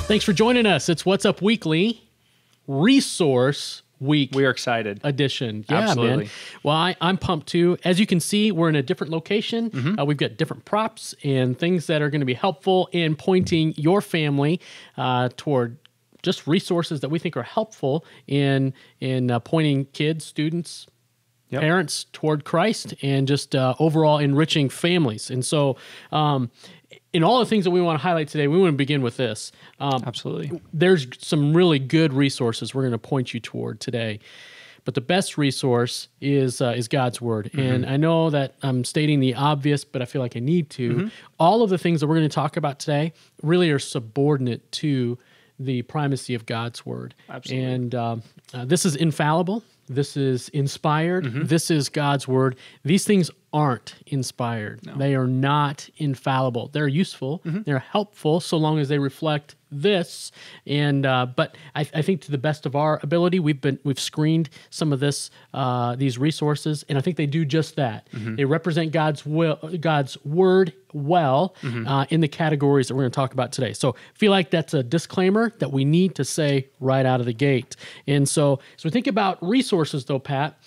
Thanks for joining us. It's What's Up Weekly, Resource Week. We are excited. Edition. Yeah, Absolutely. man. Well, I'm pumped too. As you can see, we're in a different location. We've got different props and things that are going to be helpful in pointing your family toward just resources that we think are helpful in pointing kids, students, parents toward Christ, and just overall enriching families. And so, in all the things that we want to highlight today, we want to begin with this. Absolutely. There's some really good resources we're going to point you toward today. But the best resource is God's Word. And I know that I'm stating the obvious, but I feel like I need to. All of the things that we're going to talk about today really are subordinate to the primacy of God's Word. Absolutely. And this is infallible. This is inspired. This is God's Word. These things aren't inspired. No. They are not infallible. They're useful. They're helpful so long as they reflect this. And but I think to the best of our ability, we've screened some of these resources, and I think they do just that. They represent God's Word well in the categories that we're going to talk about today. So I feel like that's a disclaimer that we need to say right out of the gate. And so as we think about resources, though, Pat,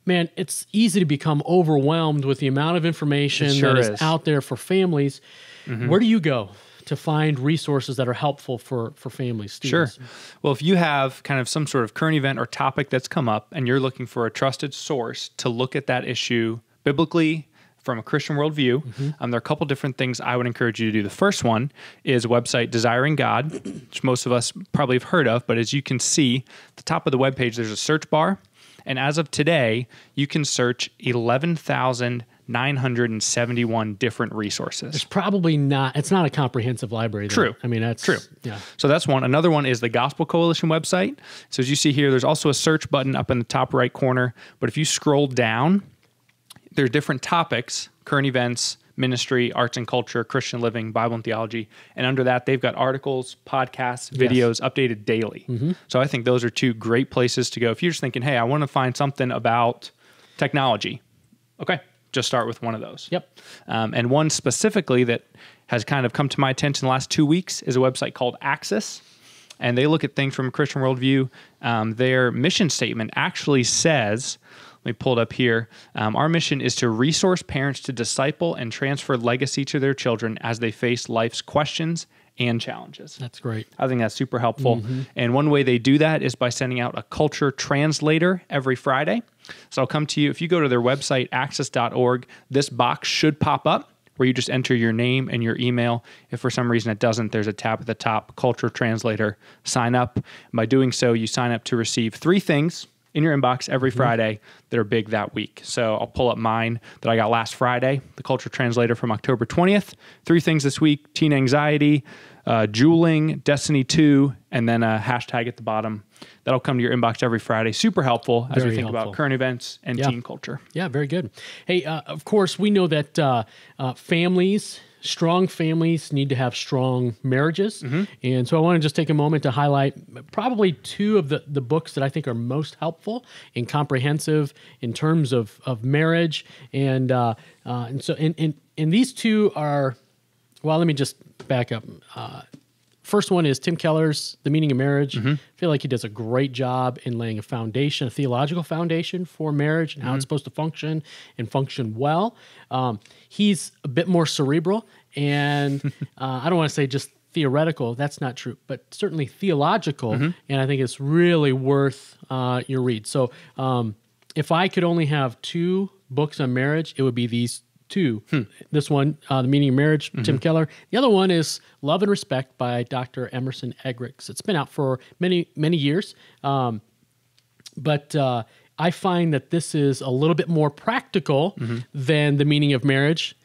man, it's easy to become overwhelmed with the amount of information that is out there for families. Where do you go to find resources that are helpful for families, students? Sure. Well, if you have kind of some sort of current event or topic that's come up and you're looking for a trusted source to look at that issue biblically from a Christian worldview, there are a couple different things I would encourage you to do. The first one is a website, Desiring God, which most of us probably have heard of, but as you can see, at the top of the webpage, there's a search bar. And as of today, you can search 11,971 different resources. It's probably not, it's not a comprehensive library. Though. True. I mean, that's true. Yeah. So that's one. Another one is the Gospel Coalition website. So as you see here, there's also a search button up in the top right corner. But if you scroll down, there's different topics, current events, ministry, arts and culture, Christian living, Bible and theology. And under that, they've got articles, podcasts, videos updated daily. So I think those are two great places to go. If you're just thinking, hey, I want to find something about technology, okay, just start with one of those. And one specifically that has kind of come to my attention the last 2 weeks is a website called Axis. And they look at things from a Christian worldview. Their mission statement actually says, let me pull it up here. Our mission is to resource parents to disciple and transfer legacy to their children as they face life's questions and challenges. That's great. I think that's super helpful. And one way they do that is by sending out a culture translator every Friday. So I'll come to you. If you go to their website, axis.org, this box should pop up where you just enter your name and your email. If for some reason it doesn't, there's a tab at the top, Culture Translator, sign up. By doing so, you sign up to receive 3 things in your inbox every Friday that are big that week. So I'll pull up mine that I got last Friday, the Culture Translator from October 20th. 3 things this week: teen anxiety, juuling, Destiny 2, and then a hashtag at the bottom. That'll come to your inbox every Friday. Super helpful as we think about current events and teen culture. Yeah, very good. Hey, of course, we know that strong families need to have strong marriages. And so I want to just take a moment to highlight probably 2 of the books that I think are most helpful and comprehensive in terms of marriage. And these 2 are, well, let me just back up. First one is Tim Keller's The Meaning of Marriage. I feel like he does a great job in laying a foundation, a theological foundation for marriage and how it's supposed to function and function well. He's a bit more cerebral and I don't want to say just theoretical. That's not true, but certainly theological. And I think it's really worth your read. So if I could only have 2 books on marriage, it would be these 2. This one, The Meaning of Marriage, Tim Keller. The other one is Love and Respect by Dr. Emerson Eggerichs. It's been out for many, many years. But I find that this is a little bit more practical than The Meaning of Marriage.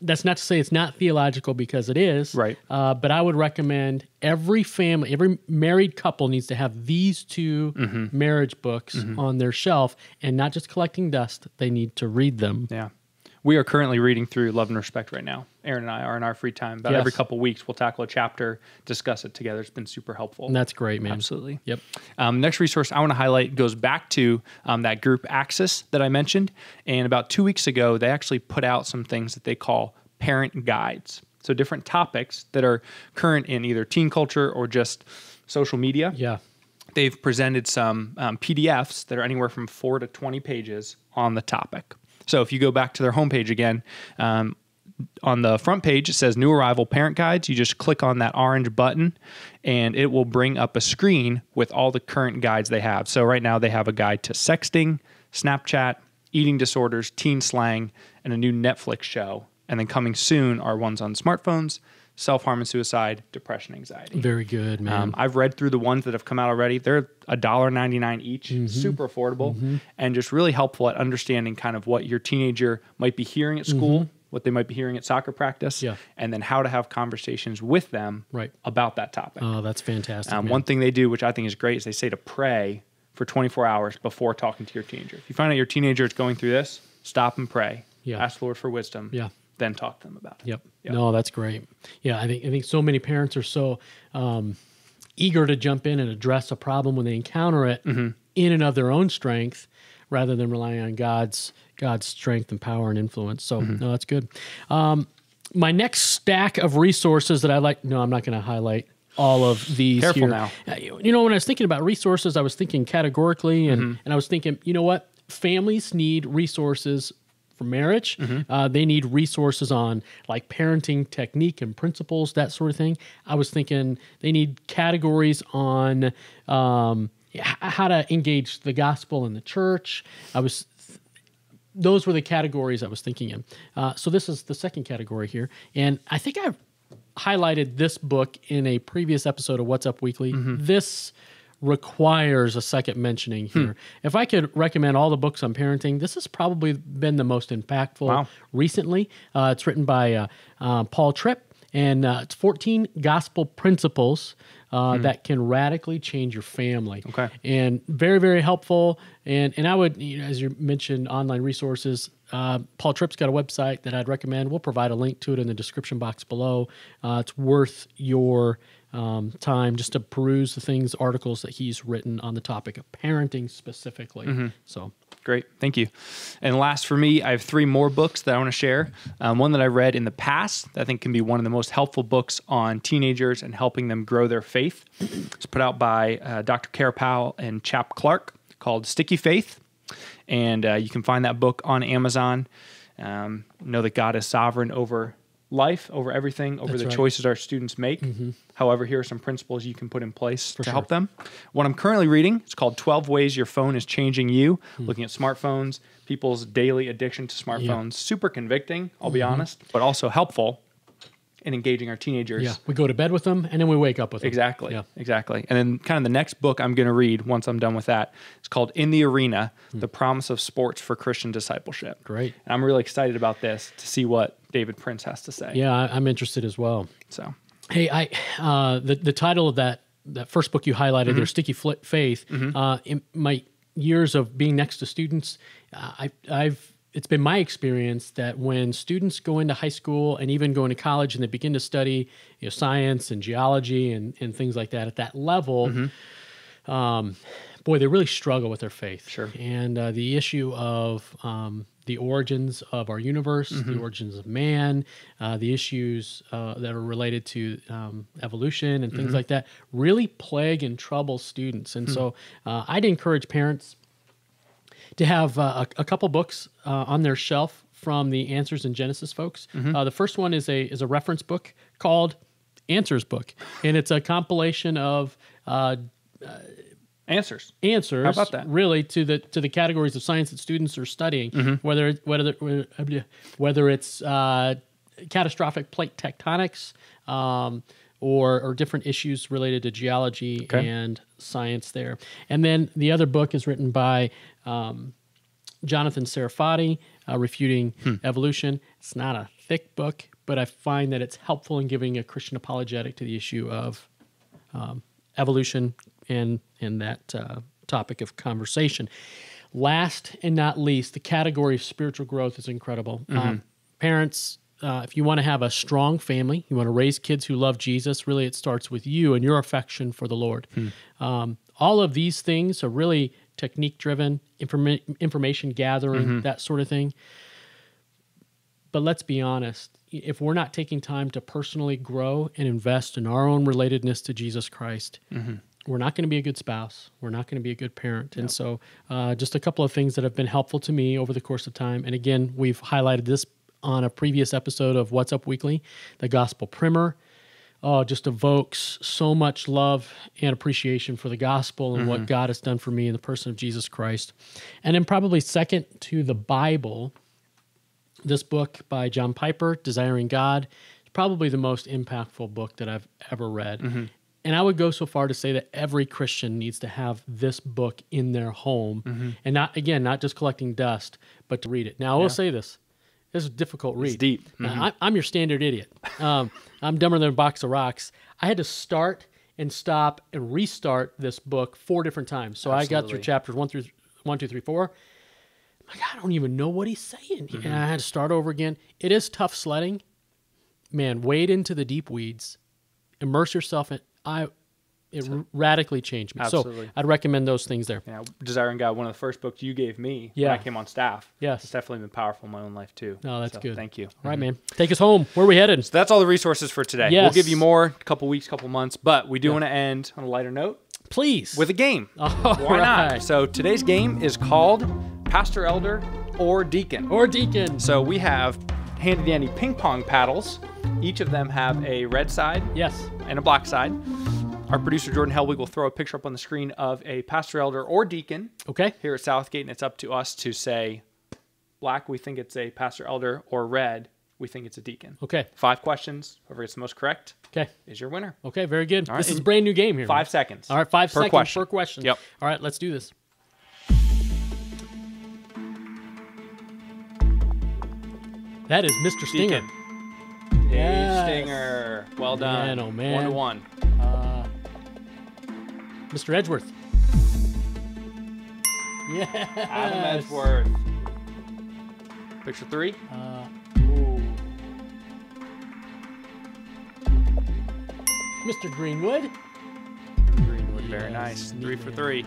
That's not to say it's not theological, because it is. Right. But I would recommend every family, every married couple needs to have these 2 marriage books on their shelf, and not just collecting dust. They need to read them. Yeah. We are currently reading through Love and Respect right now. Aaron and I are in our free time. About every couple weeks, we'll tackle a chapter, discuss it together. It's been super helpful. And that's great, man. Absolutely. Yep. Next resource I want to highlight goes back to that group Axis that I mentioned. And about 2 weeks ago, they actually put out some things that they call parent guides. So different topics that are current in either teen culture or just social media. Yeah. They've presented some PDFs that are anywhere from 4 to 20 pages on the topic. So if you go back to their homepage again, on the front page, it says New Arrival Parent Guides. You just click on that orange button, and it will bring up a screen with all the current guides they have. So right now they have a guide to sexting, Snapchat, eating disorders, teen slang, and a new Netflix show. And then coming soon are ones on smartphones, self-harm and suicide, depression, anxiety. Very good, man. I've read through the ones that have come out already. They're $1.99 each, super affordable, and just really helpful at understanding kind of what your teenager might be hearing at school, what they might be hearing at soccer practice, and then how to have conversations with them about that topic. Oh, that's fantastic. One thing they do, which I think is great, is they say to pray for 24 hours before talking to your teenager. If you find out your teenager is going through this, stop and pray. Ask the Lord for wisdom. Then talk to them about it. Yep. No, that's great. Yeah, I think so many parents are so eager to jump in and address a problem when they encounter it in and of their own strength, rather than relying on God's strength and power and influence. So no, that's good. My next stack of resources that I like. No, I'm not going to highlight all of these. Careful here. now. You know, when I was thinking about resources, I was thinking categorically, and I was thinking, you know what, families need resources for marriage. They need resources on like parenting technique and principles, that sort of thing. I was thinking they need categories on how to engage the gospel in the church. Those were the categories I was thinking in. So this is the second category here. And I think I've highlighted this book in a previous episode of What's Up Weekly. This requires a second mentioning here. If I could recommend all the books on parenting, this has probably been the most impactful recently. It's written by Paul Tripp, and it's 14 gospel principles that can radically change your family. And very, very helpful. And I would, as you mentioned, online resources, Paul Tripp's got a website that I'd recommend. We'll provide a link to it in the description box below. It's worth your time just to peruse the articles that he's written on the topic of parenting specifically. So great. Thank you. And last for me, I have 3 more books that I want to share. One that I read in the past that I think can be one of the most helpful books on teenagers and helping them grow their faith. It's put out by Dr. Keller, Powell and Chap Clark, called Sticky Faith. And you can find that book on Amazon. Know that God is sovereign over life, over everything, over the choices our students make. However, here are some principles you can put in place to help them. What I'm currently reading, it's called 12 Ways Your Phone is Changing You, looking at smartphones, people's daily addiction to smartphones. Super convicting, I'll be honest, but also helpful in engaging our teenagers. We go to bed with them, and then we wake up with them. Exactly. And then kind of the next book I'm going to read once I'm done with that, it's called In the Arena, The Promise of Sports for Christian Discipleship. Great. And I'm really excited about this to see what David Prince has to say. Yeah, I'm interested as well. So, hey, the title of that first book you highlighted there, Sticky Faith, in my years of being next to students, it's been my experience that when students go into high school and even go into college and they begin to study science and geology and things like that at that level, boy, they really struggle with their faith. And the issue of the origins of our universe, the origins of man, the issues that are related to evolution and things like that really plague and trouble students. And so I'd encourage parents to have a couple books on their shelf from the Answers in Genesis folks. The first one is a reference book called Answers Book, and it's a compilation of answers. How about that? Really to the categories of science that students are studying, whether it's catastrophic plate tectonics, or different issues related to geology and science there. And then the other book is written by Jonathan Sarfati, Refuting Evolution. It's not a thick book, but I find that it's helpful in giving a Christian apologetic to the issue of evolution and that topic of conversation. Last and not least, the category of spiritual growth is incredible. Parents, if you want to have a strong family, you want to raise kids who love Jesus, really it starts with you and your affection for the Lord. All of these things are really technique-driven, information gathering, that sort of thing. But let's be honest, if we're not taking time to personally grow and invest in our own relatedness to Jesus Christ, we're not going to be a good spouse. We're not going to be a good parent. And so just a couple of things that have been helpful to me over the course of time. And again, we've highlighted this on a previous episode of What's Up Weekly, the Gospel Primer. Just evokes so much love and appreciation for the gospel and what God has done for me in the person of Jesus Christ. And then probably second to the Bible, this book by John Piper, Desiring God, is probably the most impactful book that I've ever read. And I would go so far to say that every Christian needs to have this book in their home and not just collecting dust, but to read it. Now, I will say this. This is a difficult read. It's deep. I'm your standard idiot. I'm dumber than a box of rocks. I had to start and stop and restart this book 4 different times. So I got through chapters 1, 2, 3, 4. I'm like, I don't even know what he's saying. And I had to start over again. It is tough sledding. Man, wade into the deep weeds. Immerse yourself in it radically changed me. Absolutely. So I'd recommend those things there. Yeah, Desiring God, one of the first books you gave me when I came on staff. Yes. It's definitely been powerful in my own life too. No, that's good. Thank you. All right, man. Take us home. Where are we headed? So that's all the resources for today. Yes. We'll give you more, a couple weeks, couple months, but we do want to end on a lighter note. Please. With a game. Why not? So today's game is called Pastor, Elder, or Deacon. Or Deacon. So we have handy dandy ping pong paddles. Each of them have a red side and a black side. Our producer, Jordan Helwig, will throw a picture up on the screen of a pastor, elder, or deacon here at Southgate, and it's up to us to say black, we think it's a pastor, elder, or red, we think it's a deacon. 5 questions. Whoever gets the most correct is your winner. Okay, very good. All right. This is a brand new game here. 5 seconds. All right, 5 seconds per question. Yep. All right, let's do this. That is Mr. Stinger. Deacon. Yes. Stinger. Well done. Man, oh man. 1-1. Mr. Edgeworth. Yeah. Adam Edgeworth. Picture 3. Mr. Greenwood. Greenwood, very nice. 3 for 3.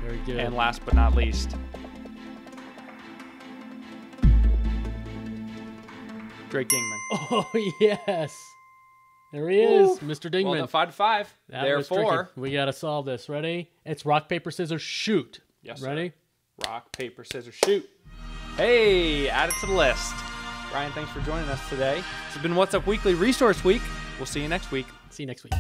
Very good. And last but not least, Drake Dingman. Oh, yes. There he is, Mr. Dingman. Well, 5-5. Therefore, we got to solve this. Ready? It's rock, paper, scissors, shoot. Yes, Ready? Sir. Rock, paper, scissors, shoot. Hey, add it to the list. Ryan, thanks for joining us today. This has been What's Up Weekly Resource Week. We'll see you next week. See you next week.